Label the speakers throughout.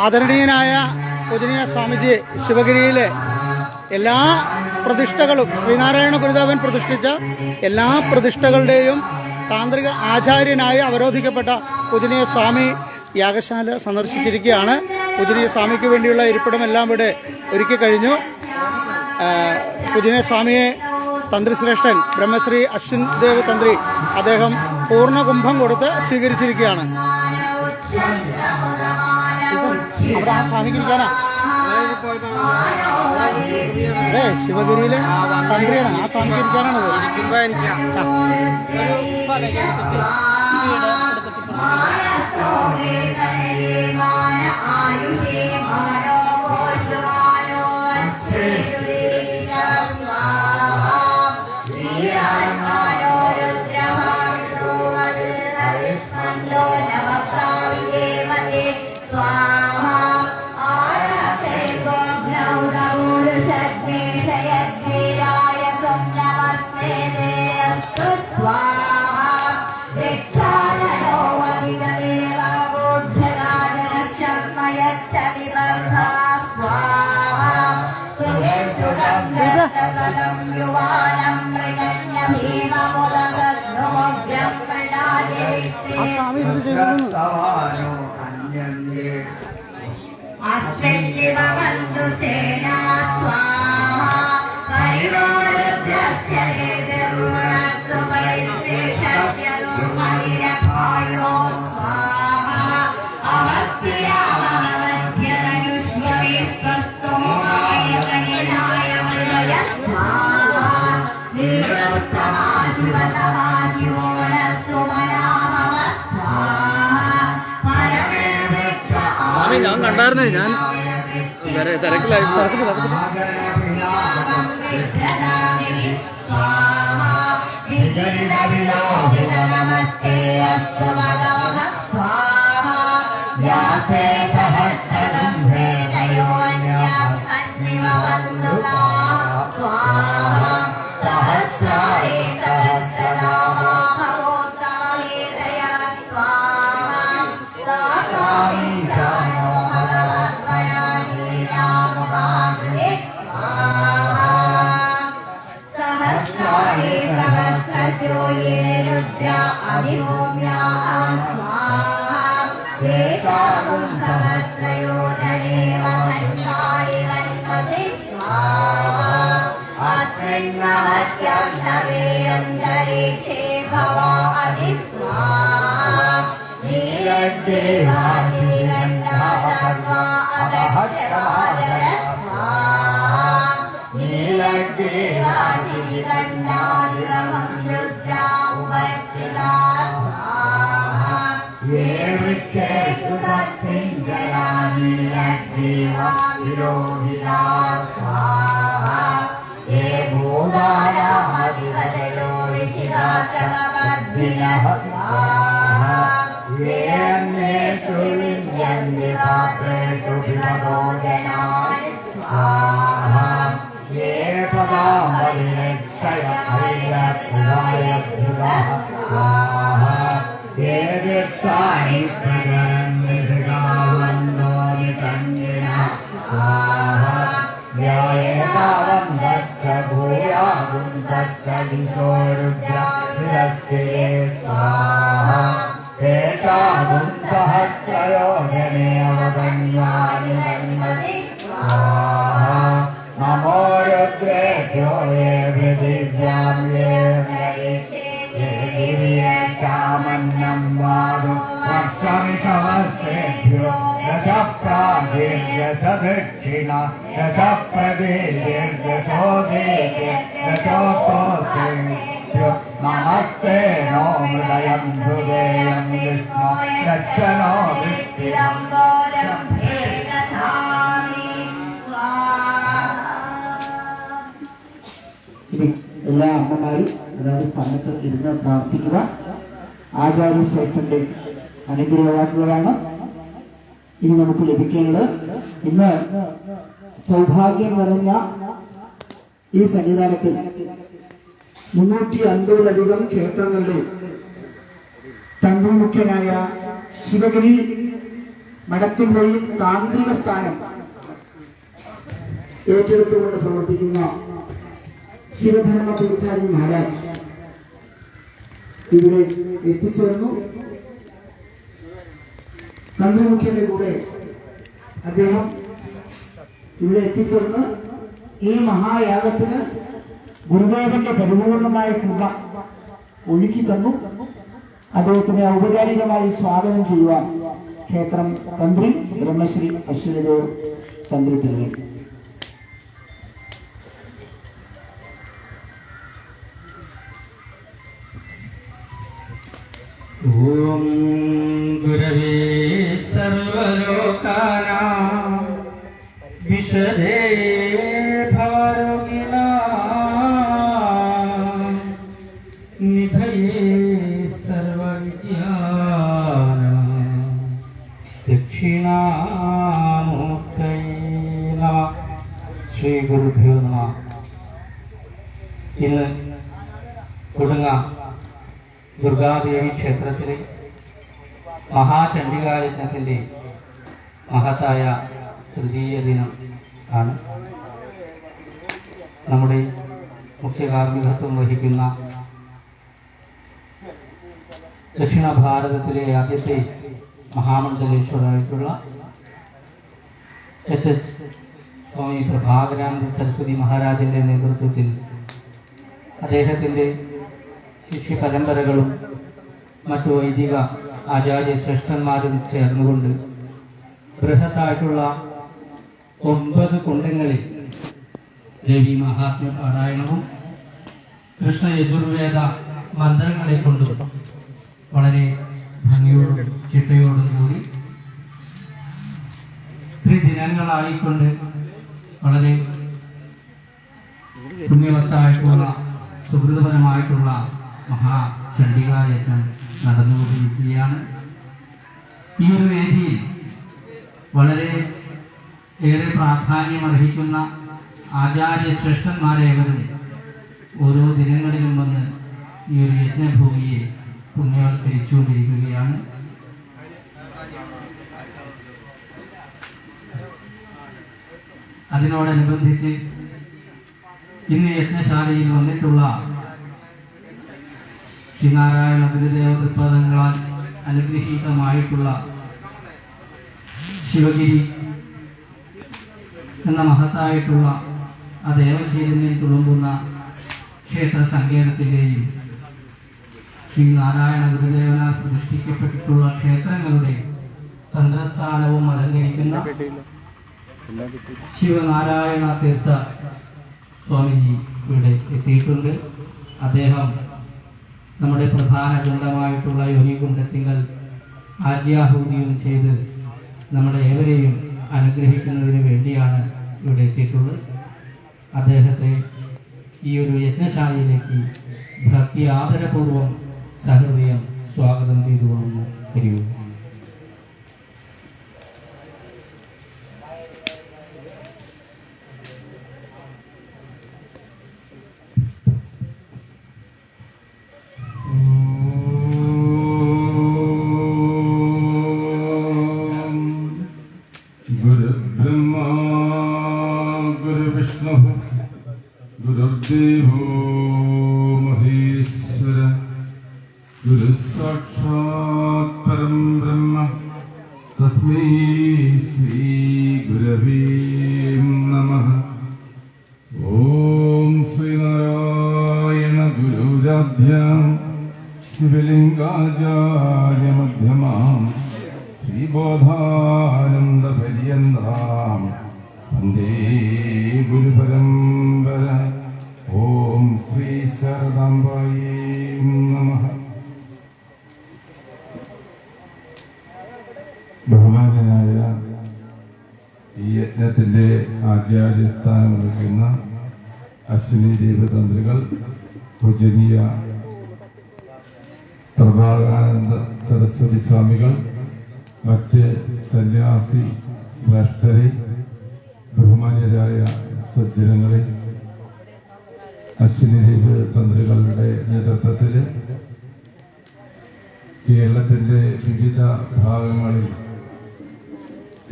Speaker 1: ആദരണീയനായ പൂജനീയ സ്വാമിജി ശിവഗിരിയിലെ എല്ലാ പ്രതിഷ്ഠകളും ശ്രീനാരായണ ഗുരുദേവൻ പ്രതിഷ്ഠിച്ച എല്ലാ പ്രതിഷ്ഠകളുടെയും താന്ത്രിക ആചാര്യനായി അവരോധിക്കപ്പെട്ട പൂജനീയ സ്വാമി യാഗശാല സന്ദർശിച്ചിരിക്കുകയാണ്. പൂജനീയ സ്വാമിക്ക് വേണ്ടിയുള്ള ഇരിപ്പിടമെല്ലാം ഇവിടെ ഒരുക്കി കഴിഞ്ഞു. പൂജനീയ സ്വാമിയെ തന്ത്രിശ്രേഷ്ഠൻ ബ്രഹ്മശ്രീ അശ്വിൻ ദേവ് തന്ത്രി അദ്ദേഹം പൂർണ്ണ കുംഭം കൊടുത്ത് സ്വീകരിച്ചിരിക്കുകയാണ്. അവിടെ ആ സ്വാമിക്ക് ഇരിക്കാനാ ശിവഗിരിയിലെ തന്ത്രിയാണ്. ആ സ്വാമിക്ക് ഇരിക്കാനാണത്.
Speaker 2: ഞാൻ കണ്ടായിരുന്നേ, ഞാൻ തിരക്കിലായിരുന്നു.
Speaker 3: नमस्ते नो हृदयं हृदयं विष्णु रक्षणो എല്ലാ അമ്മമാരും അതായത് സ്ഥാനത്ത് ഇരുന്ന് പ്രാർത്ഥിക്കുക. ആചാര്യശേഖരന്റെ അനുഗ്രഹവാക്കുകളാണ് ഇനി നമുക്ക് ലഭിക്കേണ്ടത്. ഇന്ന് സൗഭാഗ്യം നിറഞ്ഞ ഈ സന്നിധാനത്തിൽ 350-ലധികം ക്ഷേത്രങ്ങളുടെ തന്ത്രിമുഖ്യനായ ശിവഗിരി മഠത്തിന്റെയും താന്ത്രിക സ്ഥാനം ഏറ്റെടുത്തുകൊണ്ട് പ്രവർത്തിക്കുന്ന ശിവധർമ്മ തീർത്ഥാരി മഹാരാജ് ഇവിടെ എത്തിച്ചേർന്നു. തന്ത്രിമുഖ്യന്റെ കൂടെ അദ്ദേഹം ഇവിടെ എത്തിച്ചേർന്ന് ഈ മഹായാഗത്തിന് ഗുരുദേവന്റെ പരിപൂർണമായ കൃപ ഒഴുക്കി തന്നു. അദ്ദേഹത്തിനെ ഔപചാരികമായി സ്വാഗതം ചെയ്യുവാൻ ക്ഷേത്രം തന്ത്രി ബ്രഹ്മശ്രീ അശ്വിനിദേവ് തന്ത്രി തിരുവേണ്ടി.
Speaker 4: ഓം ഗുരവേ സർവലോകാനാം വിശദേ ഭവരോഗിണാം നിധയേ സർവവിദ്യാനാം ദക്ഷിണാമൂർത്തയേ നമഃ. ശ്രീ ഗുരുഭ്യോ നമഃ. ഇന്ന് കൊടുങ്ങ ദുർഗാദേവി ക്ഷേത്രത്തിലെ മഹാചണ്ഡികായജ്ഞത്തിൻ്റെ മഹത്തായ തൃതീയ ദിനം ആണ്. നമ്മുടെ മുഖ്യ കാർമ്മികത്വം വഹിക്കുന്ന ദക്ഷിണ ഭാരതത്തിലെ ആദ്യത്തെ മഹാമണ്ഡലേശ്വരായിട്ടുള്ള എച്ച് സ്വാമി പ്രഭാകരാനന്ദ സരസ്വതി മഹാരാജന്റെ നേതൃത്വത്തിൽ അദ്ദേഹത്തിൻ്റെ ശിഷ്യ പരമ്പരകളും മറ്റു വൈദിക ആചാര്യ ശ്രേഷ്ഠന്മാരും ചേർന്നുകൊണ്ട് ബൃഹത്തായിട്ടുള്ള 9 കുണ്ടങ്ങളിൽ ദേവി മഹാത്മ്യ പാരായണവും കൃഷ്ണ യജുർവേദ മന്ത്രങ്ങളെ കൊണ്ടും വളരെ ഭംഗിയോടും ചിട്ടയോടും കൂടി ത്രിദിനങ്ങളായിക്കൊണ്ട് വളരെ പുണ്യവത്തായിട്ടുള്ള സുഹൃതപരമായിട്ടുള്ള മഹാചണ്ഡികായജ്ഞം നടന്നുകൊണ്ടിരിക്കുകയാണ്. ഈ ഒരു വേദിയിൽ വളരെ ഏറെ പ്രാധാന്യമർഹിക്കുന്ന ആചാര്യ ശ്രേഷ്ഠന്മാരേവരും ഓരോ ദിനങ്ങളിലും വന്ന് ഈ ഒരു യജ്ഞഭൂമിയെ പുണ്യവത്കരിച്ചുകൊണ്ടിരിക്കുകയാണ്. അതിനോടനുബന്ധിച്ച് ഇന്ന് യജ്ഞശാലയിൽ വന്നിട്ടുള്ള ശ്രീനാരായണ ഗുരുദേവ തൃപാദങ്ങളാൽ അനുഗ്രഹീതമായിട്ടുള്ള ശിവഗിരി എന്ന മഹത്തായിട്ടുള്ള ആ ദേവശീലനെ തുളുമ്പുന്ന ക്ഷേത്ര സങ്കേതത്തിൻ്റെയും ശ്രീനാരായണ ഗുരുദേവനാൽ പ്രതിഷ്ഠിക്കപ്പെട്ടിട്ടുള്ള ക്ഷേത്രങ്ങളുടെ തന്ത്രസ്ഥാനവും അലങ്കരിക്കുന്ന ശിവനാരായണ തീർത്ഥ സ്വാമിജി ഇവിടെ എത്തിയിട്ടുണ്ട്. അദ്ദേഹം നമ്മുടെ പ്രധാന കുണ്ടമായിട്ടുള്ള യോഗികുണ്ടത്തിങ്കൽ ആജ്യാഹൂതിയും ചെയ്ത് നമ്മുടെ ഏവരെയും അനുഗ്രഹിക്കുന്നതിന് വേണ്ടിയാണ് ഇവിടെ എത്തിയിട്ടുള്ളത്. അദ്ദേഹത്തെ ഈ ഒരു യജ്ഞശാലയിലേക്ക് ഭക്തി ആദരപൂർവം സഹൃദയം സ്വാഗതം ചെയ്തുകൊള്ളുന്നു. ഹരിവും.
Speaker 5: गुरुर्देवो महेश्वर गुरुसाक्षात् परं ब्रह्म तस्मै श्री गुरवे नमः. ॐ श्रीनारायण गुरुराध्यां शिवलिङ्गाचार्यमध्यमां श्रीबोधानन्दपर्यन्तां वन्दे गुरुपरम्परा. ഓം ശ്രീ ശാരദാംബായേ നമഃ. ബഹുമാനനായ ഈ യജ്ഞത്തിന്റെ ആചാര്യസ്ഥാനം വഹിക്കുന്ന അശ്വിനി ദേവതന്ത്രികൾ, പൂജനീയ പ്രഭാകാനന്ദ സരസ്വതി സ്വാമികൾ, മറ്റ് സന്യാസി ശ്രേഷ്ഠരെ, ബഹുമാന്യരായ സജ്ജനങ്ങളെ, അശ്വിനി തന്ത്രികളുടെ നേതൃത്വത്തിൽ കേരളത്തിന്റെ വിവിധ ഭാഗങ്ങളിൽ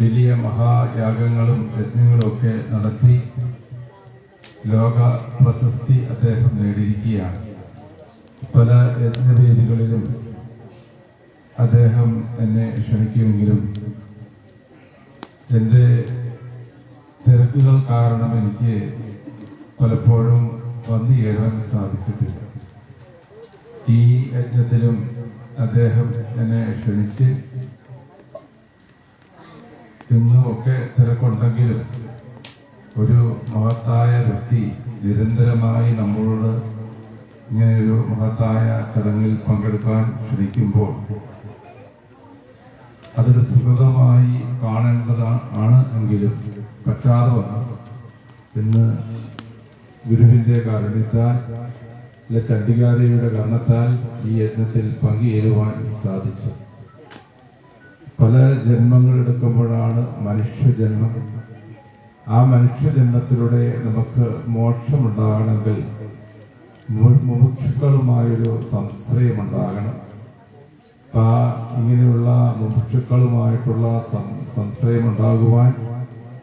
Speaker 5: വലിയ മഹായാഗങ്ങളും യജ്ഞങ്ങളും ഒക്കെ നടത്തി ലോക പ്രശസ്തി അദ്ദേഹം നേടിയിരിക്കുകയാണ്. പല യജ്ഞവേദികളിലും അദ്ദേഹം എന്നെ ക്ഷണിക്കുമെങ്കിലും എൻ്റെ തിരക്കുകൾ കാരണം എനിക്ക് പലപ്പോഴും വന്നു ചേരാൻ സാധിച്ചിട്ടില്ല. ഈ യജ്ഞത്തിലും അദ്ദേഹം എന്നെ ക്ഷണിച്ച് ഇന്നുമൊക്കെ തിരക്കുണ്ടെങ്കിലും ഒരു മഹത്തായ വ്യക്തി നിരന്തരമായി നമ്മളോട് ഇങ്ങനെയൊരു മഹത്തായ ചടങ്ങിൽ പങ്കെടുക്കാൻ ക്ഷണിക്കുമ്പോൾ അതൊരു സുഗതമായി കാണേണ്ടതാണ് എങ്കിലും പറ്റാതെ വന്നു. ഇന്ന് ഗുരുവിന്റെ കാരുണ്യത്താൽ അല്ല ചണ്ഡികാദേവിയുടെ കാരണത്താൽ ഈ യജ്ഞത്തിൽ പങ്കുചേരുവാൻ സാധിച്ചു. പല ജന്മങ്ങൾ എടുക്കുമ്പോഴാണ് മനുഷ്യജന്മം. ആ മനുഷ്യജന്മത്തിലൂടെ നമുക്ക് മോക്ഷമുണ്ടാകണമെങ്കിൽ മുമുക്ഷുക്കളുമായൊരു സംശ്രയമുണ്ടാകണം. ഇങ്ങനെയുള്ള മുമുക്ഷുക്കളുമായിട്ടുള്ള സംശ്രയമുണ്ടാകുവാൻ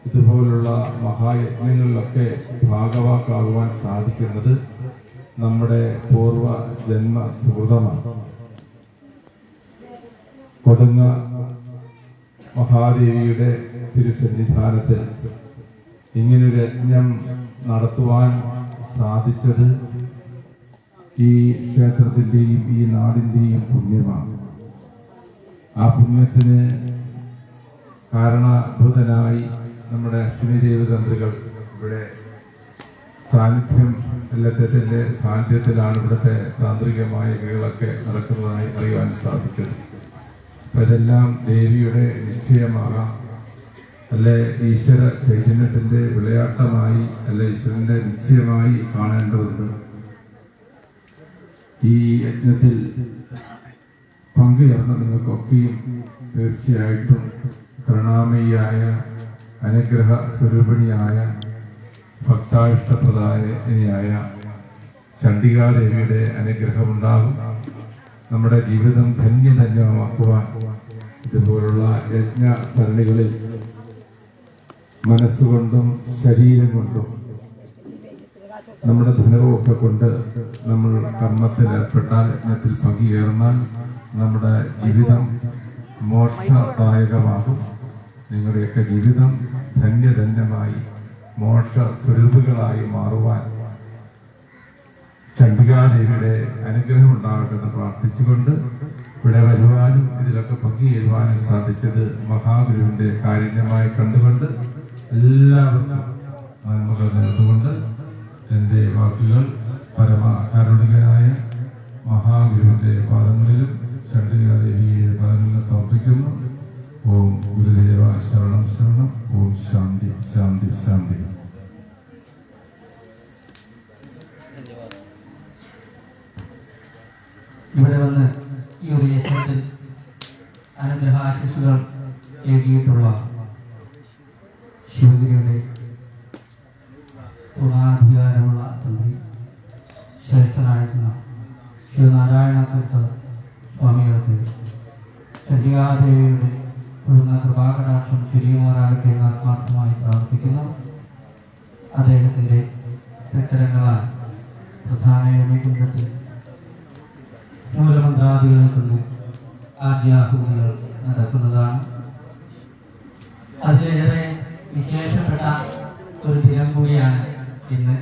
Speaker 5: ഇതുപോലുള്ള മഹായജ്ഞങ്ങളിലൊക്കെ ഭാഗവാക്കാകുവാൻ സാധിക്കുന്നത് നമ്മുടെ പൂർവ ജന്മ സുഹൃതമാണ്. കൊടുങ്ങ മഹാദേവിയുടെ തിരുസന്നിധാനത്തിൽ ഇങ്ങനൊരു യജ്ഞം നടത്തുവാൻ സാധിച്ചത് ഈ ക്ഷേത്രത്തിന്റെയും ഈ നാടിന്റെയും പുണ്യമാണ്. ആ പുണ്യത്തിന് കാരണഭൂതനായി നമ്മുടെ അശ്വിനി ദേവതന്ത്രികൾ ഇവിടെ സാന്നിധ്യം എല്ലാത്തിന്റെ സാന്നിധ്യത്തിലാണ് ഇവിടുത്തെ താന്ത്രികമായ ക്രിയകളൊക്കെ നടക്കുന്നതായി അറിയാൻ സാധിച്ചത്. അപ്പൊ ഇതെല്ലാം ദേവിയുടെ നിശ്ചയമാകാം, അല്ലെ ഈശ്വര ചൈതന്യത്തിന്റെ വിളയാട്ടമായി, അല്ലെ ഈശ്വരന്റെ നിശ്ചയമായി കാണേണ്ടതുണ്ട്. ഈ യജ്ഞത്തിൽ പങ്കുചേർന്ന നിങ്ങൾക്കൊക്കെയും തീർച്ചയായിട്ടും കരുണാമയിയായ അനുഗ്രഹ സ്വരൂപിണിയായ ഭക്താവിഷ്ടപ്രദായനിയായ ചണ്ഡികാദേവിയുടെ അനുഗ്രഹമുണ്ടാകും. നമ്മുടെ ജീവിതം ധന്യധന്യമാക്കുവാൻ ഇതുപോലുള്ള യജ്ഞ സരണികളിൽ മനസ്സുകൊണ്ടും ശരീരം കൊണ്ടും നമ്മുടെ ധനവും ഒക്കെ കൊണ്ട് നമ്മൾ കർമ്മത്തിൽ ഏർപ്പെട്ടാൽ, യജ്ഞത്തിൽ പങ്കുചേർന്നാൽ നമ്മുടെ ജീവിതം മോക്ഷദായകമാകും. നിങ്ങളുടെയൊക്കെ ജീവിതം ധന്യധന്യമായി മോക്ഷ സ്വരൂപികളായി മാറുവാൻ ചണ്ഡികാദേവിയുടെ അനുഗ്രഹം ഉണ്ടാകട്ടെ എന്ന് പ്രാർത്ഥിച്ചുകൊണ്ട് ഇവിടെ വരുവാനും ഇതിലൊക്കെ പങ്കുചേരുവാനും സാധിച്ചത് മഹാഗുരുവിന്റെ കാരുണ്യമായി കണ്ടുകൊണ്ട് എല്ലാവർക്കും നന്മകൾ നേർന്നുകൊണ്ട് എന്റെ വാക്കുകൾ പരമകാരുണികനായ മഹാഗുരുവിന്റെ പാദങ്ങളിലും ചണ്ഡികാദേവിയുടെ പാദങ്ങളിലും സമർപ്പിക്കുന്നു. ഓം ഗുരുദേവ ശരണം ശരണം. ഓം ശാന്തി ശാന്തി ശാന്തി.
Speaker 4: ഇവിടെ വന്ന് ഈ ഒരു യജ്ഞത്തിൽ അനുഗ്രഹാശിസുകൾ ഏകിയിട്ടുള്ള ശിവഗിരിയുടെ പൂർണ്ണാധികാരമുള്ള തന്ത്രി ശ്രേഷ്ഠനായിരുന്ന ശിവനാരായണ തീർത്ഥ സ്വാമികൾക്ക് ചണ്ഡികാദേവിയുടെ പൂർണ്ണ കൃപാകടാക്ഷം ചുരിയുമാറാകട്ടെ എന്ന് ആത്മാർത്ഥമായി പ്രാർത്ഥിക്കുന്നു. അദ്ദേഹത്തിൻ്റെ തൃക്കരങ്ങളാൽ പ്രധാന യോഗത്തിൽ മൂലമന്ത്രാദികളെ കൊണ്ട് ആദ്യാഹൂതികൾ നടക്കുന്നതാണ്. അതിലേറെ വിശേഷപ്പെട്ട ഒരു ദിനം കൂടിയാണ് ഇന്ന്.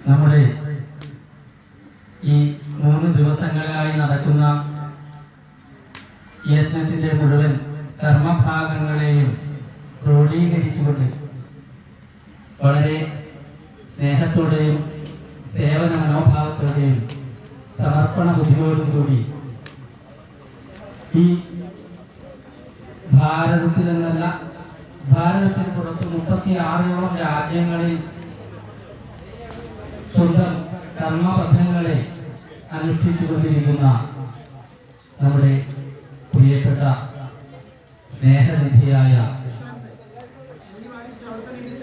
Speaker 4: നമ്മുടെ ഈ 3 ദിവസങ്ങളിലായി നടക്കുന്ന യജ്ഞത്തിന്റെ മുഴുവൻ കർമ്മഭാഗങ്ങളെയും ക്രോഡീകരിച്ചുകൊണ്ട് വളരെ സ്നേഹത്തോടെയും സേവന മനോഭാവത്തോടെയും സമർപ്പണ ബുദ്ധിയോടും കൂടി ഈ ഭാരതത്തിൽ നിന്നല്ല, ഭാരതത്തിന് പുറത്ത് 36ഓളം രാജ്യങ്ങളിൽ സ്വന്തം കർമ്മബന്ധങ്ങളെ അനുഷ്ഠിച്ചുകൊണ്ടിരിക്കുന്ന നമ്മുടെ പ്രിയപ്പെട്ട സ്നേഹനിധിയായ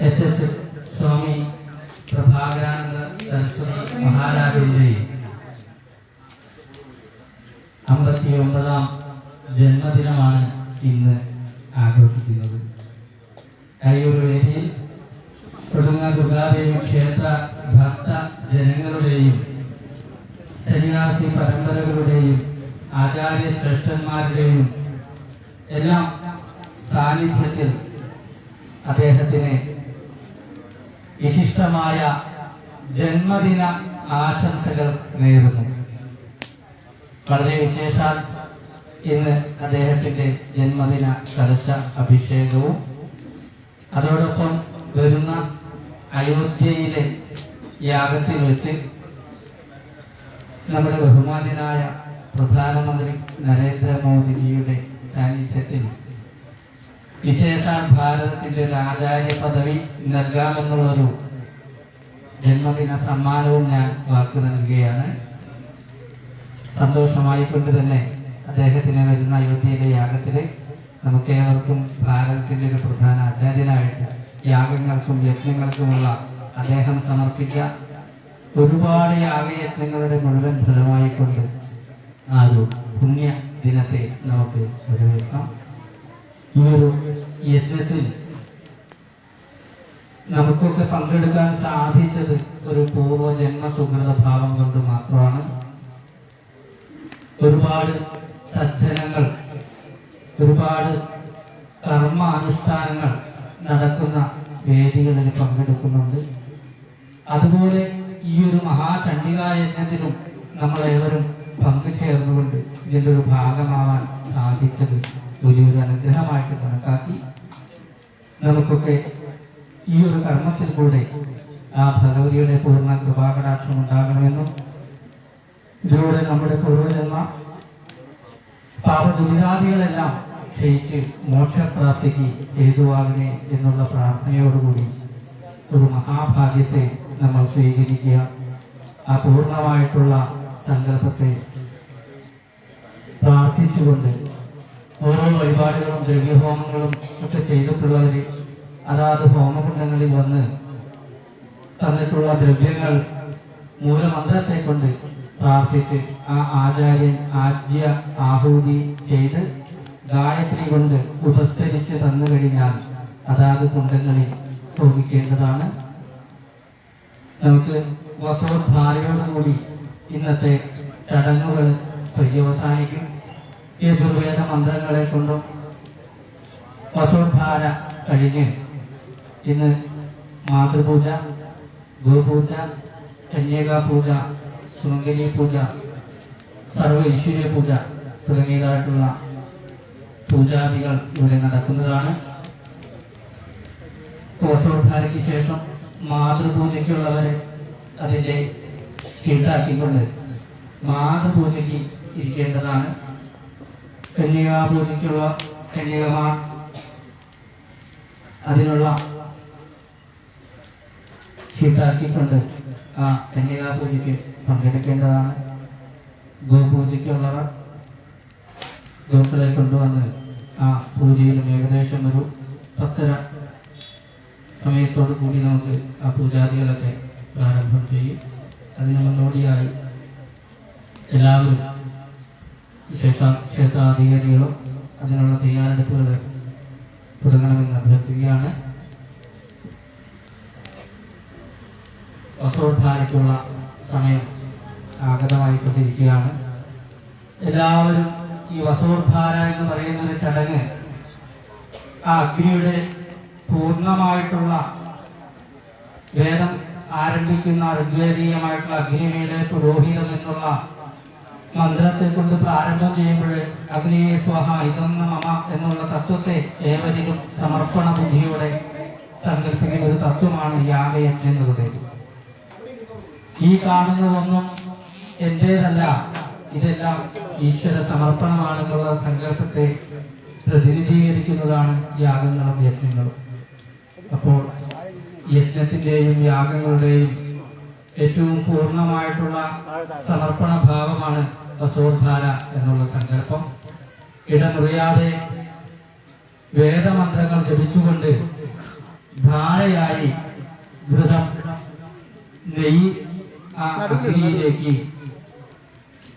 Speaker 4: എച്ച് സ്വാമി പ്രഭാകരാനന്ദ സരസ്വതി മഹാരാജന്റെ 59ാം ജന്മദിനമാണ് ഇന്ന് ആഘോഷിക്കുന്നത്. ഈ ഒരു വേദിയിൽ കൊടുങ്ങ ദുർഗാദേവി ക്ഷേത്ര ഭക്ത ജനങ്ങളുടെയും സന്യാസി പരമ്പരകളുടെയും ആചാര്യ ശ്രേഷ്ഠന്മാരുടെയും എല്ലാം സാന്നിധ്യത്തിൽ അദ്ദേഹത്തിന് വിശിഷ്ടമായ ജന്മദിന ആശംസകൾ നേരുന്നു. വളരെ വിശേഷാൽ ഇന്ന് അദ്ദേഹത്തിന്റെ ജന്മദിന കലശ അഭിഷേകവും അതോടൊപ്പം വരുന്ന അയോധ്യയിലെ യാഗത്തിൽ വെച്ച് നമ്മുടെ ബഹുമാന്യനായ പ്രധാനമന്ത്രി നരേന്ദ്രമോദിജിയുടെ സാന്നിധ്യത്തിൽ വിശേഷാൽ ഭാരതത്തിന്റെ ഒരു ആചാര്യ പദവി നൽകാമെന്നുള്ളൊരു ജന്മദിന സമ്മാനവും ഞാൻ വാക്ക് നൽകുകയാണ്. സന്തോഷമായിക്കൊണ്ട് തന്നെ അദ്ദേഹത്തിന് വരുന്ന അയോധ്യയിലെ യാഗത്തില് നമുക്കേവർക്കും ഭാരതത്തിന്റെ ഒരു പ്രധാന ആചാര്യനായിട്ട് യാഗങ്ങൾക്കും യജ്ഞങ്ങൾക്കുമുള്ള അദ്ദേഹം സമർപ്പിച്ച ഒരുപാട് യാഗയജ്ഞങ്ങളുടെ മുഴുവൻ ഫലമായിക്കൊണ്ട് ആ ഒരു പുണ്യ ദിനത്തെ നമുക്ക് വരവേൽക്കാം. ഈ ഒരു യജ്ഞത്തിൽ നമുക്കൊക്കെ പങ്കെടുക്കാൻ സാധിച്ചത് ഒരു പൂർവ്വജന്മ സുഹൃത ഭാവം കൊണ്ട് മാത്രമാണ്. ഒരുപാട് സജ്ജനങ്ങൾ, ഒരുപാട് കർമ്മ അനുഷ്ഠാനങ്ങൾ നടക്കുന്ന വേദികളിൽ പങ്കെടുക്കുന്നുണ്ട്. അതുപോലെ ഈ ഒരു മഹാചണ്ഡികാ യജ്ഞത്തിലും നമ്മളേവരും പങ്കുചേർന്നുകൊണ്ട് ഇതിൻ്റെ ഒരു ഭാഗമാവാൻ സാധിച്ചത് വലിയൊരു അനുഗ്രഹമായിട്ട് കണക്കാക്കി നമുക്കൊക്കെ ഈ ഒരു കർമ്മത്തിൽ കൂടെ ആ ഭഗവതിയുടെ പൂർണ്ണ കൃപാകടാക്ഷം ഉണ്ടാകണമെന്നും ഇതിലൂടെ നമ്മുടെ പൂർവ്വജന്മ പാപദുരിതാദികളെല്ലാം ക്ഷയിച്ച് മോക്ഷപ്രാപ്തിക്ക് ഹേതുവാകണേ എന്നുള്ള പ്രാർത്ഥനയോടുകൂടി ഒരു മഹാഭാഗ്യത്തെ നമ്മൾ സ്വീകരിക്കുക. ആ പൂർണ്ണമായിട്ടുള്ള സങ്കല്പത്തെ പ്രാർത്ഥിച്ചുകൊണ്ട് ഓരോ വഴിപാടുകളും ദ്രവ്യഹോമങ്ങളും ഒക്കെ ചെയ്തിട്ടുള്ളവര് അതാത് ഹോമകുണ്ടങ്ങളിൽ വന്ന് തന്നിട്ടുള്ള ദ്രവ്യങ്ങൾ മൂലമന്ത്രത്തെ കൊണ്ട് പ്രാർത്ഥിച്ച് ആ ആചാര്യൻ ആജ്യ ആഹൂതി ചെയ്ത് ഗായത്രി കൊണ്ട് ഉപസ്തരിച്ച് തന്നു കഴിഞ്ഞാൽ അതാത് കുണ്ടങ്ങളിൽ ഹോമിക്കേണ്ടതാണ്. നമുക്ക് വസോദ്ധാരയോടുകൂടി ഇന്നത്തെ ചടങ്ങുകൾ പര്യവസാനിക്കും. യജുർവേദ മന്ത്രങ്ങളെ കൊണ്ടും വസോദ്ധാര കഴിഞ്ഞ് ഇന്ന് മാതൃപൂജ, ഗോപൂജ, കന്യകാപൂജ, സുമംഗലി പൂജ, സർവ ഈശ്വര്യ പൂജ തുടങ്ങിയതായിട്ടുള്ള പൂജാദികൾ ഇവിടെ നടക്കുന്നതാണ്. വസോദ്ധാരയ്ക്ക് ശേഷം മാതൃപൂജയ്ക്കുള്ളവരെ അതിൻ്റെ ചീട്ടാക്കിക്കൊണ്ട് മാതൃപൂജയ്ക്ക് ഇരിക്കേണ്ടതാണ്. കന്യകാപൂജയ്ക്കുള്ള കന്യകമാർ അതിനുള്ള ചീട്ടാക്കിക്കൊണ്ട് ആ കന്യകാപൂജയ്ക്ക് പങ്കെടുക്കേണ്ടതാണ്. ഗോപൂജയ്ക്കുള്ളവർ ഗോക്കളെ കൊണ്ടുവന്ന് ആ പൂജയിലും ഏകദേശം ഒരു 10:30 സമയത്തോടു കൂടി നമുക്ക് ആ പൂജാദികളൊക്കെ പ്രാരംഭം ചെയ്യും. അതിന് മുന്നോടിയായി എല്ലാവരും വിശേഷ ക്ഷേത്രാധികാരികളും അതിനുള്ള തയ്യാറെടുപ്പുകൾ തുടങ്ങണമെന്ന് അഭ്യർത്ഥിക്കുകയാണ്. വസോദ്ധാരയ്ക്കുള്ള സമയം ആഗതമായിക്കൊണ്ടിരിക്കുകയാണ്. എല്ലാവരും ഈ വസോദ്ധാര എന്ന് പറയുന്ന ഒരു ചടങ്ങ് ആ അഗ്നിയുടെ പൂർണ്ണമായിട്ടുള്ള വേദം ആരംഭിക്കുന്ന ഋഗ്വേദീയമായിട്ടുള്ള അഗ്നിമേലെ പുരോഹിതം എന്നുള്ള മന്ത്രത്തെ കൊണ്ട് പ്രാരംഭം ചെയ്യുമ്പോൾ അഗ്നിയെ സ്വഹ ഇതം മമ എന്നുള്ള തത്വത്തെ ഏവരിലും സമർപ്പണ ബുദ്ധിയോടെ സങ്കല്പിക്കുന്ന ഒരു തത്വമാണ് യാഗയജ്ഞങ്ങളുടെ. ഈ കാണുന്നതൊന്നും എന്റേതല്ല, ഇതെല്ലാം ഈശ്വര സമർപ്പണമാണെന്നുള്ള സങ്കല്പത്തെ പ്രതിനിധീകരിക്കുന്നതാണ് യാഗങ്ങളും യജ്ഞങ്ങളും. അപ്പോൾ യജ്ഞത്തിന്റെയും യാഗങ്ങളുടെയും ഏറ്റവും പൂർണ്ണമായിട്ടുള്ള സമർപ്പണ ഭാവമാണ് വസോദ്ധാര എന്നുള്ള സങ്കല്പം. ഇടമുറിയാതെ വേദമന്ത്രങ്ങൾ ജപിച്ചുകൊണ്ട് ധാരയായി ഘൃതം, നെയ്യ് ആ അഗ്നിയിലേക്ക്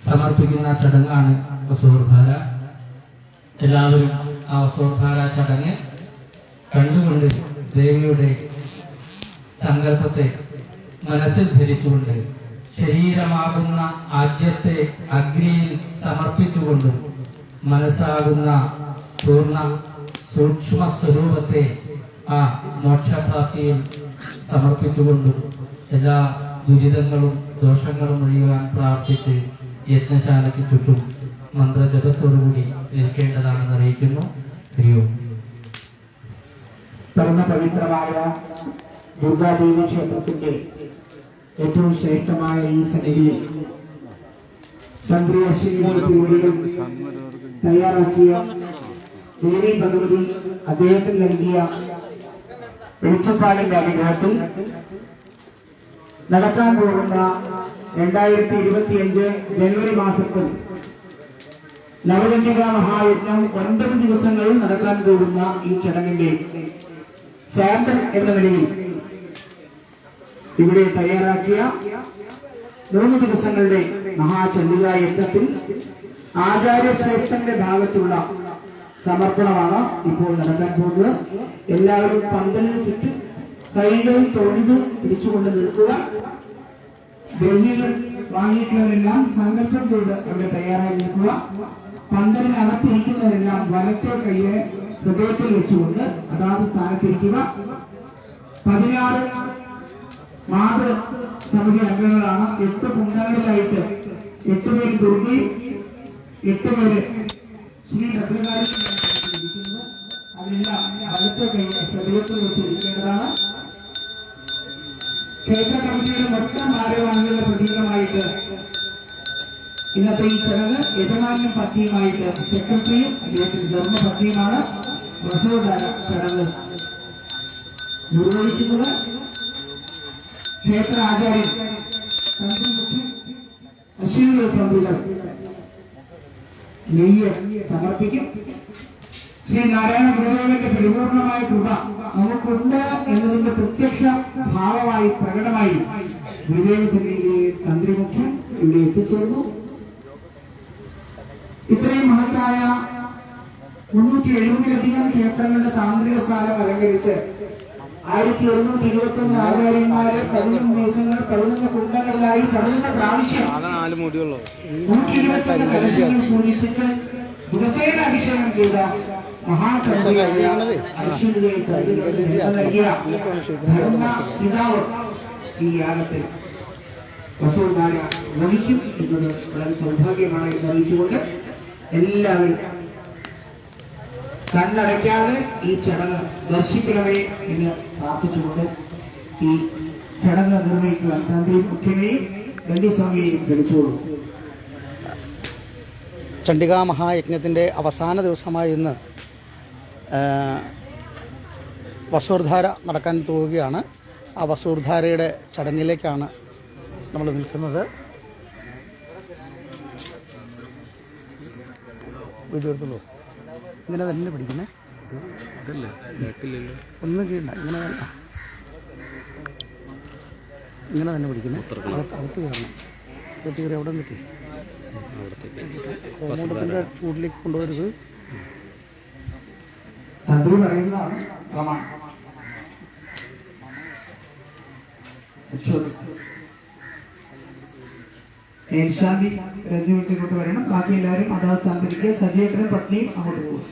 Speaker 4: സമർപ്പിക്കുന്ന ചടങ്ങാണ് വസോദ്ധാര. എല്ലാവരും ആ വസോദ്ധാര ചടങ്ങ് കണ്ടുകൊണ്ട് ദേവിയുടെ സങ്കല്പത്തെ മനസ്സിൽ ധരിച്ചുകൊണ്ട് ശരീരമാകുന്ന ആദ്യത്തെ അഗ്നിയിൽ സമർപ്പിച്ചുകൊണ്ടും മനസ്സാകുന്ന പൂർണ്ണ സൂക്ഷ്മ സ്വരൂപത്തെ ആ മോക്ഷപ്രാപ്തിയിൽ സമർപ്പിച്ചുകൊണ്ടും എല്ലാ ദുരിതങ്ങളും ദോഷങ്ങളും ഒഴിയുവാൻ പ്രാർത്ഥിച്ച് യജ്ഞശാലയ്ക്ക് ചുറ്റും മന്ത്രജപത്തോടുകൂടി നിൽക്കേണ്ടതാണെന്ന് അറിയിക്കുന്നു. ഹരിയോം.
Speaker 3: പരമപവിത്രമായ ദുർഗാദേവി ക്ഷേത്രത്തിന്റെ ഏറ്റവും ശ്രേഷ്ഠമായ ഈ സന്നിധിയിൽ തന്ത്രി അശ്വിനി തിരുവടികൾ തയ്യാറാക്കിയ ദേവി ഭഗവതി അദ്ദേഹത്തിന് നൽകിയ വെളിച്ചപ്പാടിന്റെ അനുഗ്രഹത്തിൽ നടക്കാൻ പോകുന്ന 2025 ജനുവരി മാസത്തിൽ നവകന്യക മഹായജ്ഞം 9 ദിവസങ്ങളിൽ നടക്കാൻ പോകുന്ന ഈ ചടങ്ങിന്റെ സാമ്പിൾ എന്ന നിലയിൽ ഇവിടെ തയ്യാറാക്കിയ 3 ദിവസങ്ങളുടെ മഹാചണ്ഡികാ യജ്ഞത്തിൽ ആചാര്യശ്രേഷ്ഠന്റെ ഭാഗത്തുള്ള സമർപ്പണമാണ് ഇപ്പോൾ നടക്കാൻ പോകുന്നത്. എല്ലാവരും പന്തലിന് ചുറ്റും കൈകളും തൊഴുത് പിടിച്ചുകൊണ്ട് നിൽക്കുക. ദ്രവ്യങ്ങൾ വാങ്ങിയിട്ടുള്ളവരെല്ലാം സങ്കല്പം ചെയ്ത് അവിടെ തയ്യാറായി നിൽക്കുക. പന്തലിനകത്തിരിക്കുന്നവരെല്ലാം വലത്തെ കൈയെ ഹൃദയത്തിൽ വെച്ചുകൊണ്ട് അതാത് സ്ഥാനത്തിരിക്കുക. 16 മാതൃ സമിതി അംഗങ്ങളാണ്. 8 കുണ്ടങ്ങളിലായിട്ട് 8 പേര് ദുർഗയും 8 പേര് ശ്രീ ഭദ്രകാളി ഇരിക്കുന്നത്. അതിനെല്ലാം വലത്തെ കൈ ഹൃദയത്തിൽ വെച്ച് ഇരിക്കേണ്ടതാണ്. ക്ഷേത്ര കമ്മിറ്റിയുടെ മൊത്തം ഭാരവാഹികളുടെ പ്രതീകമായിട്ട് ഇന്നത്തെ ഈ ചടങ്ങ് യജമാന്യം പത്നിയുമായിട്ട് സെക്രട്ടറിയും അദ്ദേഹത്തിന്റെ ധർമ്മപത്നിയുമാണ് വസോദാര ചടങ്ങ് നിർവഹിക്കുന്നത്. ക്ഷേത്ര ആചാര്യൻ തന്ത്രി അശ്വിനി തന്ത്രികൾ നെയ്യ് സമർപ്പിക്കും. ശ്രീ നാരായണ ഗുരുദേവന്റെ പരിപൂർണമായ കൃപ നമുക്കുണ്ട് എന്നതിന്റെ പ്രത്യക്ഷ ഭാവമായി പ്രകടമായി ഗുരുദേവ സന്നിധിയിലെ തന്ത്രിമുഖ്യൻ ഇവിടെ എത്തിച്ചേർന്നു. ഇത്രയും മഹത്തായ 370-ലധികം ക്ഷേത്രങ്ങളുടെ താന്ത്രിക സ്ഥാനം അലങ്കരിച്ച് 1121 ആചാര്യന്മാരെ 11 ദിവസങ്ങൾ 11 കുണ്ടങ്ങളിലായി 11 പ്രാവശ്യം 121 കലശങ്ങൾ പൂജിപ്പിച്ച് ദിവസേന അഭിഷേകം ചെയ്ത മഹാചണ്ഡിയായ അശ്വിനിയെ നൽകിയ ധർമ്മ പിതാവ് ഈ യാഗത്തിൽ വസോദാര വഹിക്കും എന്നത് വളരെ സൗഭാഗ്യമാണ് എന്ന് അറിയിച്ചുകൊണ്ട് എല്ലാവരും കണ്ണടയ്ക്കാതെ ഈ ചടങ്ങ് ദർശിക്കണമേ എന്ന് പ്രാർത്ഥിച്ചുകൊണ്ട് ഈ ചടങ്ങ് നിർവഹിക്കുവാൻ തന്ത്രി മുഖ്യനെയും ഗണ്ഡിസ്വാമിയെയും ക്ഷണിച്ചോളൂ.
Speaker 1: ചണ്ഡികാ മഹായജ്ഞത്തിൻ്റെ അവസാന ദിവസമായ ഇന്ന് വസൂർധാര നടക്കാൻ പോവുകയാണ്. ആ വസൂർധാരയുടെ ചടങ്ങിലേക്കാണ് നമ്മൾ നിൽക്കുന്നത്. വിജയത്തുള്ളൂ ഇങ്ങനെ തന്നെ പിടിക്കുന്നേ, ഒന്നും ചെയ്യണ്ട, ഇങ്ങനെ തന്നെ പിടിക്കുന്നേ. അകത്ത് കയറണം. അകത്ത് കയറി അവിടെ നിൽക്കി ഹോമോടത്തിൻ്റെ ചൂടിലേക്ക് കൊണ്ടുവരുത്.
Speaker 3: തന്ത്രി പറയുന്നതാണ് പ്രമാണം. മേൽശാന്തി രഞ്ജു വീട്ടിലോട്ട് വരണം. ബാക്കി എല്ലാവരും അതാത് തന്ത്രിക്ക് സജീവനും പത്നിയും അങ്ങോട്ട് പോകും.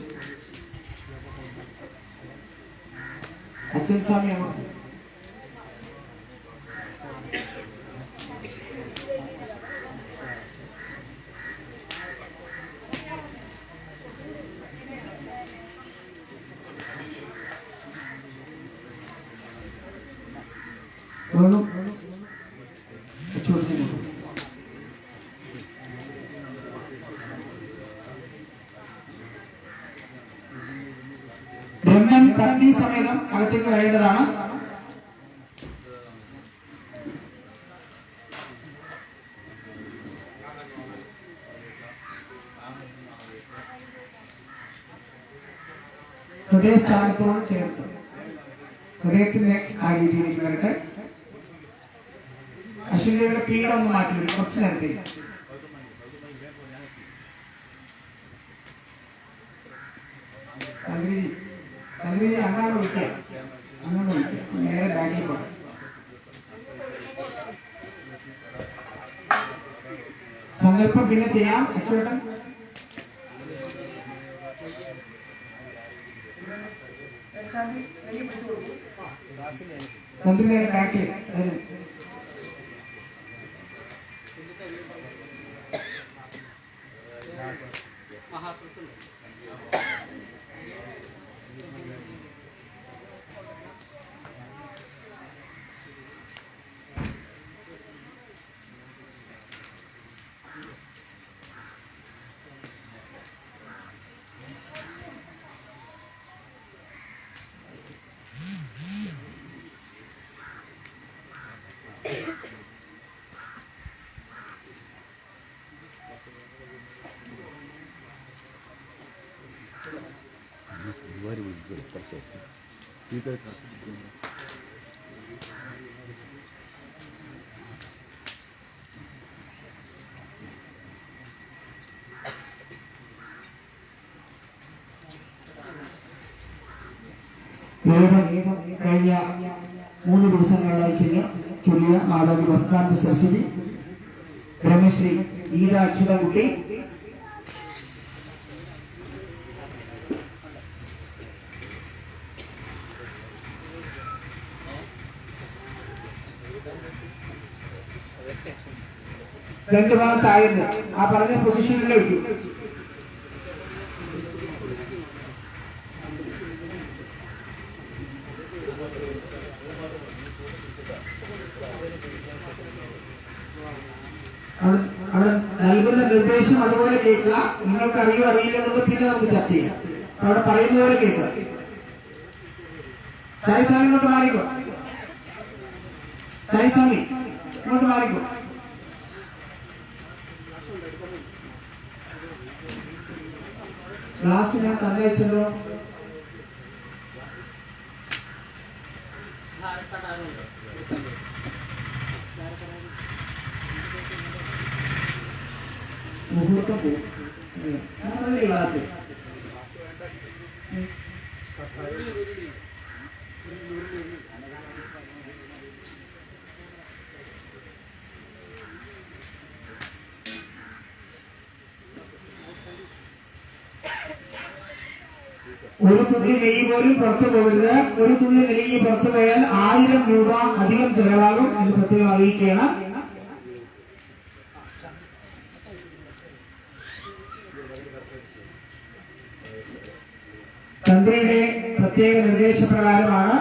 Speaker 3: അച്ഛൻ സ്വാമി അങ്ങോട്ട് വേണം. ബ്രഹ്മൻ പത്നി സമേതം അകത്തേക്ക് വരേണ്ടതാണ്. ഹൃദയസ്ഥാനത്തോട് ചേർത്ത് ഹൃദയത്തിന്റെ ആ രീതിയിലേക്ക് വരട്ടെ. അശ്വിനിയുടെ പീഠം ഒന്ന് മാറ്റി വരും കുറച്ച് നേരത്തേക്ക്. തന്ത്രി അങ്ങോട്ട് വിളിക്കാം, അങ്ങോട്ട് വിളിക്കാം, നേരെ ബാക്കിൽ പോകാം. സങ്കല്പം പിന്നെ ചെയ്യാം. അച്ചുവേട്ടൻ തന്ത്രി നേരെ ബാക്കിൽ കഴിഞ്ഞ 3 ദിവസങ്ങളിലായി ചൊല്ലിയ മാതാജി വസ്ത്രാന്ത സരസ്വതി ബ്രഹ്മശ്രീ ഈര അച്യുതൻകുട്ടി രണ്ട് ഭാഗത്തായിരുന്നു ആ പറഞ്ഞ പൊസിഷനിൽ വെച്ചു. അവിടെ നൽകുന്ന നിർദ്ദേശം അതുപോലെ കേൾക്കുക. നിങ്ങൾക്ക് അറിയോ അറിയില്ലെന്നുള്ളത് പിന്നെ നമുക്ക് ചർച്ച ചെയ്യാം. അവിടെ പറയുന്ന പോലെ കേൾക്കുക. സായി സ്വാമി ഇങ്ങോട്ട് മാറിക്കോ, സായി സ്വാമി ഇങ്ങോട്ട് മാറിക്കോ. ക്ലാസ് ഞാൻ തന്നയച്ചല്ലോ. മുഹൂർത്തം പോകും ക്ലാസ്. ഒരു തുള്ളി നെയ്യ് പോലും പുറത്തു പോകരുത്. ഒരു തുള്ളി നെയ്യ് പുറത്തു പോയാൽ 1000 രൂപ അധികം ചെലവാകും എന്ന് പ്രത്യേകം അറിയിക്കുകയാണ്. തന്ത്രിയുടെ പ്രത്യേക നിർദ്ദേശപ്രകാരമാണ്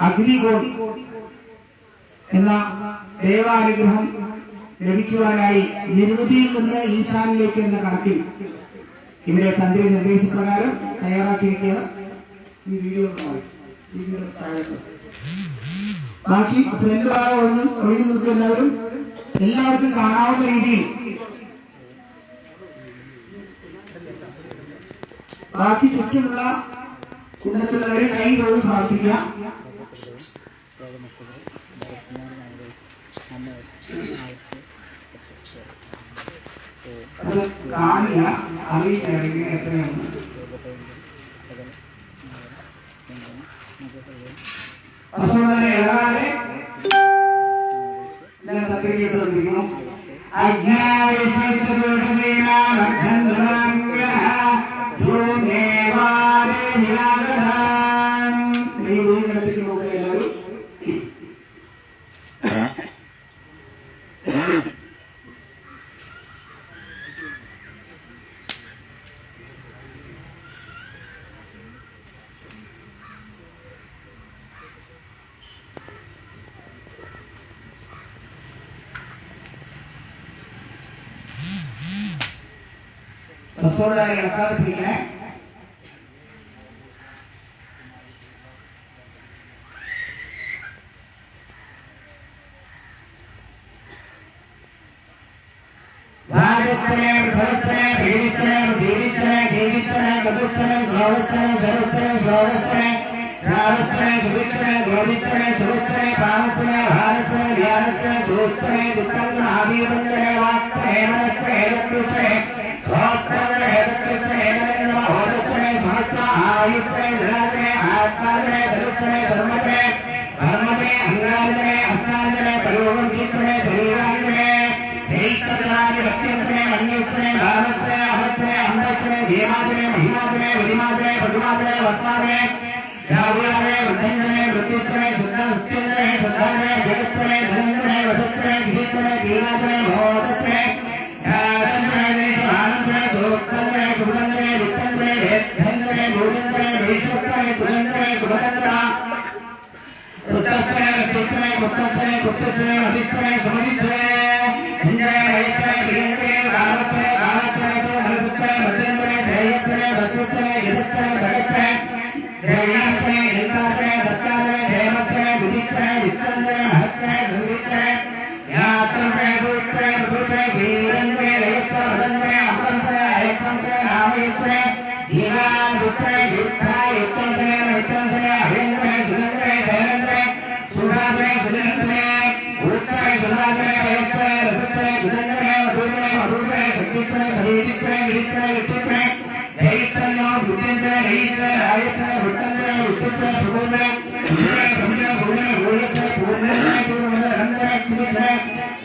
Speaker 3: അഗ്നികോൺ എന്ന ദേവാനുഗ്രഹം ലഭിക്കുവാനായി നിർവൃതിയിൽ നിന്ന് ഈശാനിലേക്ക് എന്ന കണക്കിൽ ഇവിടെ തന്ത്രി നിർദ്ദേശപ്രകാരം തയ്യാറാക്കിയിരിക്കുകയാണ്. ഈ വീഡിയോ താഴത്ത് ബാക്കി ഫ്രണ്ട് ഭാഗം ഒഴിഞ്ഞു നിൽക്കുന്നവരും എല്ലാവർക്കും കാണാവുന്ന രീതിയിൽ ബാക്കി ചുറ്റുമുള്ള കുടുംബത്തിലുള്ളവരെ കൈ തൊഴിൽ പ്രാർത്ഥിക്കുക. അത് കാണില്ല, അറിയില്ലെങ്കിൽ എത്രയാണ് അസുഖനെ ഇളകാതെ തന്ത്രിയിട്ട് തന്നിരിക്കുന്നു. വീടിനടുത്തേക്ക് നോക്കുക എല്ലാവരും. ബസ്സോടെ ഇളക്കാതെ പിടിക്കണേ. ഭാരതത്തിനെ അഹത്തിനെ അന്തത്തിനെ ദേവാതിനെ മഹിമാതിനെ വരിമാതിനെ പടുമാതിനെ വത്മാതിനെ രാഹുലാനെ വൃദ്ധനെ വൃദ്ധിച്ചനെ ശുദ്ധനെ ശുദ്ധാനെ ജഗത്തിനെ ധനത്തിനെ വധത്തിനെ ഗീതനെ ഗീനാതിനെ മോദത്തിനെ ആനന്ദനെ സുഖത്തിനെ സുഗന്ധനെ വിത്തനെ വേദനെ ഗോവിന്ദനെ വൈഷ്ണവനെ സുഗന്ധനെ സുഗന്ധന ഉത്തസ്തനെ സുത്തനെ കുത്തസ്തനെ കുത്തസ്തനെ അധിസ്തനെ സുമതിസ്തനെ ഇന്ദ്രനെ വൈത്തനെ വീരനെ കാലത്തനെ കാലത്തനെ മനസ്സത്തനെ മധ്യന്തനെ ധൈര്യത്തനെ വസ്തുത്തനെ യഥത്തനെ ഭഗത്തനെ ദ്രവ്യാത്തനെ ഗംഗാത്തനെ ദത്താതനെ ദേവത്തനെ വിധിത്തനെ വിത്തന്തനെ മഹത്തനെ സംഗീത്തനെ യാത്രനെ സൂത്രനെ സൂത്രനെ ശ്രീരന്തനെ രയത്തനെ വദന്തനെ അമ്പന്തനെ അയക്കന്തനെ രാമയത്തനെ ജീവാദുത്തനെ യുദ്ധായ യുദ്ധന്തനെ വിത്തന്തനെ അഭ്യന്തനെ സുഗന്ധനെ ധനന്തനെ സുധാതനെ സുഗന്ധനെ ഊത്തനെ സുധാതനെ വയത്തനെ രസത്തനെ ഗുദന്തനെ മധുരനെ മധുരനെ സംഗീത്തനെ സംഗീതനെ വിളിത്തനെ വിട്ടുത്തനെ ദൈത്തനോ ബുദ്ധിന്തനെ ദൈത്തനെ രായത്തനെ വിട്ടന്തനെ വിട്ടുത്തനെ പ്രബോധനെ പൂർണ്ണനെ പൂർണ്ണനെ ഗോയത്തനെ പൂർണ്ണനെ പൂർണ്ണനെ അനന്തനെ കുതിത്തനെ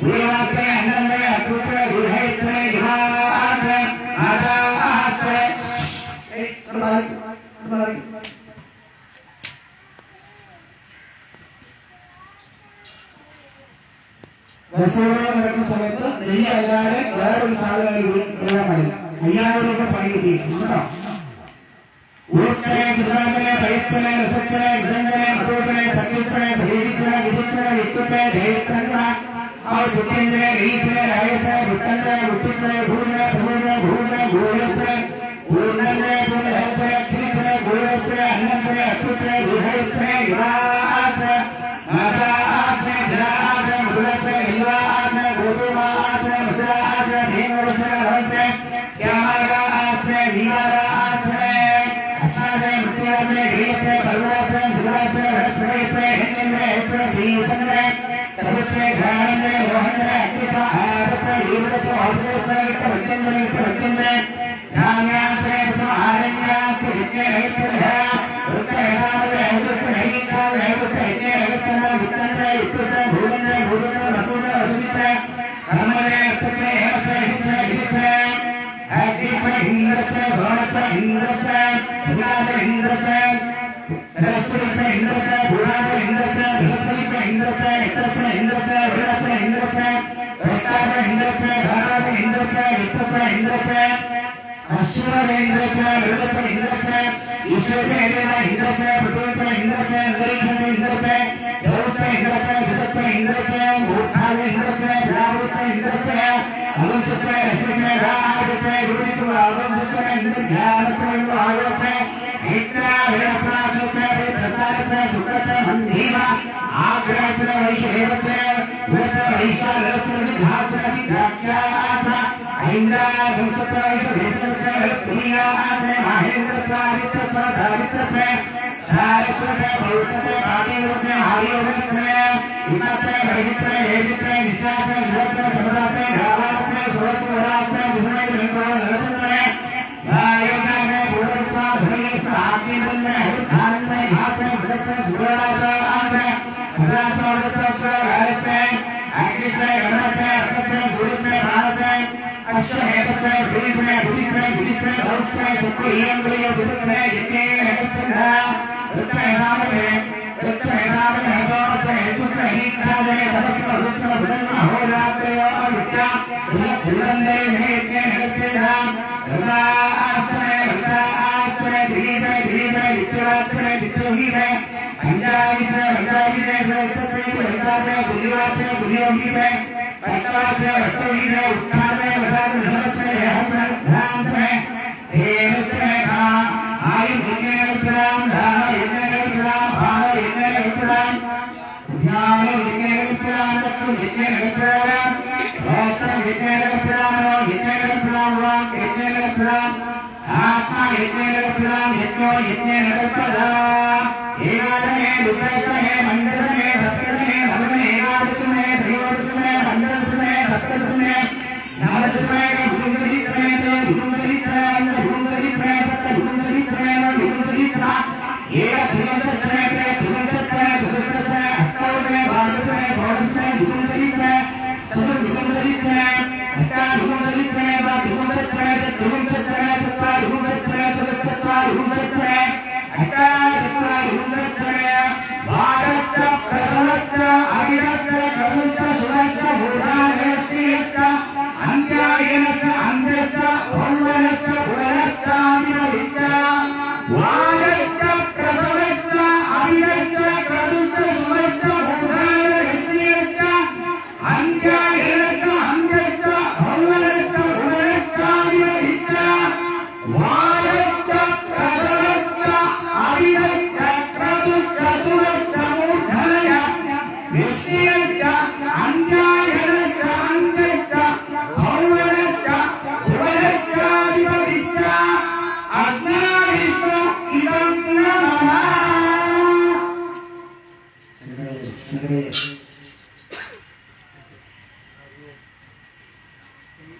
Speaker 3: ഗുരുവാത്തനെ അനന്തനെ അക്കൂത്തനെ ഗുരുഹയത്തനെ യുവാത്തനെ ആദാത്തനെ ബസ്സുകളിൽ നടക്കുന്ന സമയത്ത് നെയ്യ് അല്ലാതെ വേറൊരു സാധനം വീഴാൻ പാടില്ല. 5000 രൂപ ഫൈൻ കിട്ടിയിട്ടുണ്ട് കേട്ടോ. ഊർക്കനെ സുധാകനെ പയത്തനെ രസത്തനെ ഗൃഹന്തനെ മധുരനെ സത്യത്തനെ സഹീരിച്ചനെ വിധിച്ചനെ വിട്ടുത്തനെ ധൈര്യത്തനെ ബുദ്ധിയന്തനെ ഗീതനെ രായസനെ വിട്ടന്തനെ വിട്ടിച്ചനെ ഭൂരനെ ഭൂരനെ ഭൂരനെ ഗോയസനെ പൂർണ്ണനെ പൂർണ്ണഹത്തനെ അഖിലിച്ചനെ ഗോയസനെ അന്നന്തനെ അച്യുത്തനെ ഗുഹയത്തനെ യുവാസനെ മാതാസനെ ജലാസനെ മുകുലസനെ ഹിൽവാസനെ ഗോപുമാസനെ മുസലാസനെ ഭീമവസനെ നവസനെ ക്യാമരാസനെ ജീവരാസനെ അക്ഷാസനെ മൃത്യാസനെ ഗീയസനെ പർവ്വതാസനെ സുഖാസനെ വനസ്പതയസനെ ഹെന്നനെ ഹെത്തനെ ശ്രീസനെ തപസ്സനെ ഘാനനെ മോഹനനെ അഗ്നിസ ആപസനെ ജീവനസനെ ഔഷധസനെ വിട്ട വൃത്യന്തനെ വിട്ട വൃത്യന്തനെ രാമ്യാസനെ ആരണ്യാസനെ യജ്ഞനെ ഹേത്തന വൃത്തഹേതാമനെ ഹേതുത്തനെ ഹൈത്താമനെ ഹേതുത്തനെ യജ്ഞനെ ഹേത്തന വിത്തന്തനെ വിട്ടുത്തനെ ഭൂതനെ ഭൂതനെ വസുതനെ വസുവിത്തനെ കർമ്മനെ അർത്ഥത്തിനെ ഹേമത്തനെ ഹിച്ചനെ ഹിച്ചനെ അഗ്നിത്തനെ ഇന്ദ്രത്തനെ സോമത്തനെ ഇന്ദ്രത്തനെ സുനാഥനെ ഇന്ദ്രത്തനെ സരസ്വതിത്തനെ ഇന്ദ്രത്തനെ ഭൂനാഥനെ ഇന്ദ്രത്തനെ ബൃഹസ്പതിത്തനെ ഇന്ദ്രത്തനെ ഇന്ദ്രത്തനെ ഇന്ദ്രത്തനെ വൃണത്തനെ ഇന്ദ്രത്തനെ വൈത്താരനെ ഇന്ദ്രത്തനെ ധാരാതനെ ഇന്ദ്രത്തനെ വിത്തത്തനെ ഇന്ദ്രത്തനെ അശ്വരനെ ഇന്ദ്രത്തനെ മൃഗത്തനെ ഇന്ദ്രത്തനെ ഈശ്വരനെ ഇന്ദ്രത്തനെ പൃഥ്വിത്തനെ ഇന്ദ്രത്തനെ അന്തരീക്ഷനെ ഇന്ദ്രത്തനെ ദേവത്തനെ ഇന്ദ്രത്തനെ വിദത്തനെ ഇന്ദ്രത്തനെ മൂർധാവിനെ ഇന്ദ്രത്തനെ ബ്രാഹ്മണത്തനെ ഇന്ദ്രത്തനെ അലംസത്തനെ രശ്മിത്തനെ രാജത്തനെ ഗുരുദിത്തനെ അലംസത്തനെ ഇന്ദ്രജ്ഞാനത്തനെ ആയുധത്തനെ േത്രസനെ പ്രസാദത്തനെ ശുക്രത്തനെ മന്ധീമ ആഗ്രഹത്തനെ വൈശ്വദേവത്തനെ വൈശ്വരത്തനെ ധാത്തനെ വ്യാഖ്യാസന ഐന്ദ്രാഗംസത്തനെ വൈശ്വദേവത്തനെ തുനിയാസനെ മഹേന്ദ്രത്താദിത്യത്തനെ സാവിത്രത്തനെ സാരസ്വതനെ പൗത്രത്തനെ കാതീവത്തനെ ആര്യോദത്തനെ ഇന്നത്തനെ വൈദിത്തനെ വേദിത്തനെ നിഷ്ഠാത്തനെ ശിവത്തനെ സമസാത്തനെ രാവാത്തനെ സുരസ്വരാത്തനെ വിഷ്ണുനെ നരസത്തനെ ആയോഗ്യനെ പൂർവ്വ ധനേശ്വര ആഗ്നിതനെ ആനന്ദനെ ഭാത്തനെ സദത്തനെ സുരാസനെ ഭദ്രാസനോടത്തനെ കാലത്തനെ അഗ്നിത്തനെ ഗണത്തനെ അർക്കത്തനെ സൂര്യത്തനെ പ്രാണത്തനെ അശ്വഹേതത്തനെ ഭൂരിത്തനെ ബുദ്ധിത്തനെ ബുദ്ധിത്തനെ ദൗത്തനെ ചക്രഹീരംബളിയ ബുദ്ധത്തനെ യജ്ഞേന ഹേതത്തനെ വൃത്തഹേതാമനെ വൃത്തഹേതാമനെ ഹേതോമത്തനെ ഹേതുത്തനെ ഹീത്രാജനെ തപസ്സന വൃത്തന ബുധന്മ അഹോരാത്രയോ വിട്ട ബുധന്തേ യജ്ഞേന ഹേതത്തേന ധർമാസനെ വൃത്താസനെ ഗ്രീതനെ ഗ്രീതനെ വിത്യവാത്തനെ വിത്യഹീതനെ പഞ്ചാഗിതനെ പഞ്ചാഗിതനെ പ്രേക്ഷത്തെ പ്രേക്ഷാതനെ പുണ്യവാത്തനെ പുണ്യോഗീതനെ വട്ടവാത്തനെ വട്ടവീതനെ ഉത്ഥാതനെ വടാതനെ ധനവച്ചനെ ദേഹത്തനെ ഭ്രാന്തനെ ദേവത്തനെ ആയുർ യജ്ഞേനവിത്തനാം ധാന യജ്ഞേനവിത്തനാം ഭാവ യജ്ഞേനവിത്തനാം ജ്ഞാനോ യജ്ഞേനവിത്തനാം തത്വം യജ്ഞേനവിത്തനാം ഗോത്രം യജ്ഞേനവിത്തനാമോ യജ്ഞേനവിത്തനാം വാക് യജ്ഞേനവിത്തനാം ആത്മാ യജ്ഞേനവിത്തനാം യജ്ഞോ യജ്ഞേനവിത്തനാം ഏകാദമേ ദുഃഖത്തമേ മണ്ഡലമേ സത്യതമേ നവമേ ഏകാദശമേ ത്രയോദശമേ മണ്ഡലമേ സത്യതമേ നവദശമേ ഗുരുംഗരിത്രമേ ഗുരുംഗരിത്രമേ ഗുരുംഗരിത്രമേ സത്യ ഗുരുംഗരിത്രമേ ഗുരുംഗരിത്ര ഏക ത്രിവംശത്രമേ ത്രിവംശത്രമേ ചതുർശത്രമേ അഷ്ടൗമേ ഭാഗത്രമേ ഷോഡശമേ ഗുരുംഗരിത്രമേ ചതുർഗുരുംഗരിത്രമേ അഷ്ടാഗുരുംഗരിത്രമേ ഗുരുംഗരിത്ര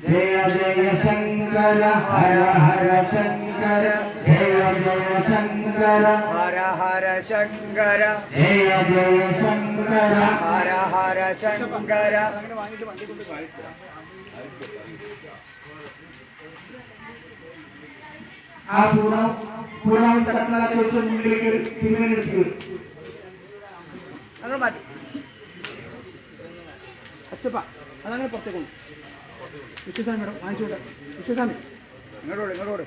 Speaker 3: जय जय शंकर हर हर शंकर जय जय शंकर
Speaker 6: हर हर शंकर
Speaker 3: जय जय शंकर
Speaker 6: हर हर शंकर
Speaker 3: ആ പൂർണ്ണ മുമ്പിലേക്ക് തിരുവനന്തപുരത്ത്
Speaker 6: അങ്ങനെ മാറ്റി
Speaker 1: അച്ചപ്പ അതങ്ങനെ പുറത്തേക്ക് വിശ്വസ്വാമി മേഡം വാങ്ങിച്ചോട്ടെ വിശ്വസ്വാമി
Speaker 6: ഇങ്ങോട്ട്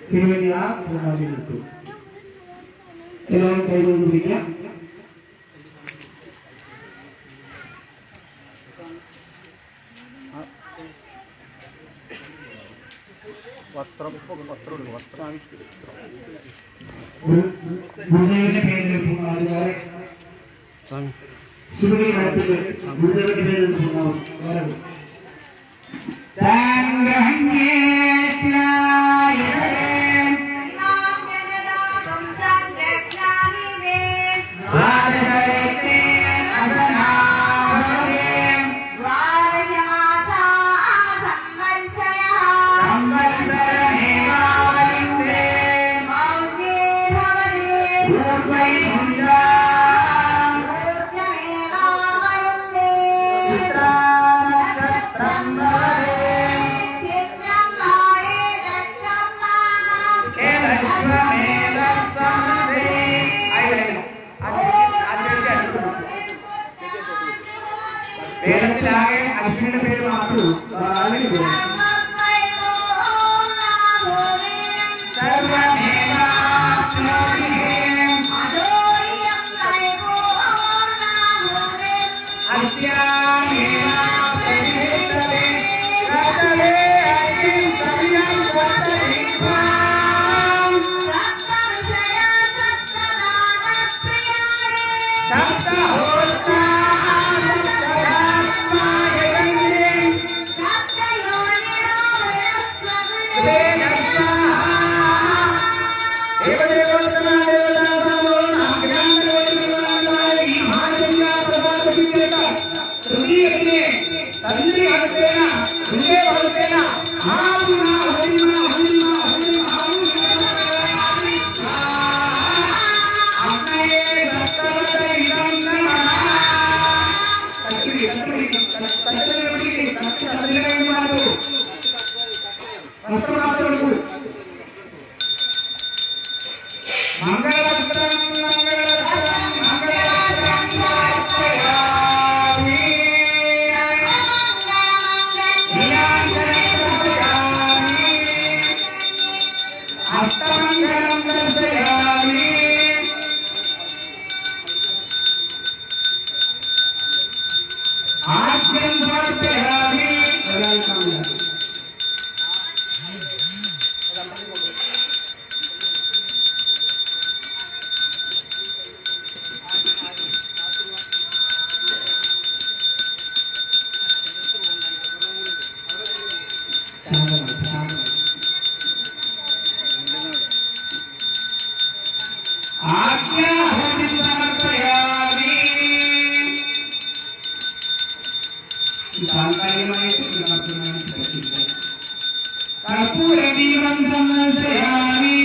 Speaker 3: തിരുവനി ആ പൂർണ്ണാവധി കിട്ടും. എല്ലാവരും കൈ കൊണ്ട് പിടിക്കാം. ഗുരുദേവന്റെ പേരിൽ പൂർണ്ണാധികാരെ ശിവഗിരി മഠത്തില് ഗുരുദേവന്റെ പേരിൽ പൂർണ്ണാധികാരം വേദത്തിലാകെ അശ്വിന്റെ പേര് മാത്രമേ കർപ്പൂരദീപം സമർപ്പയാമി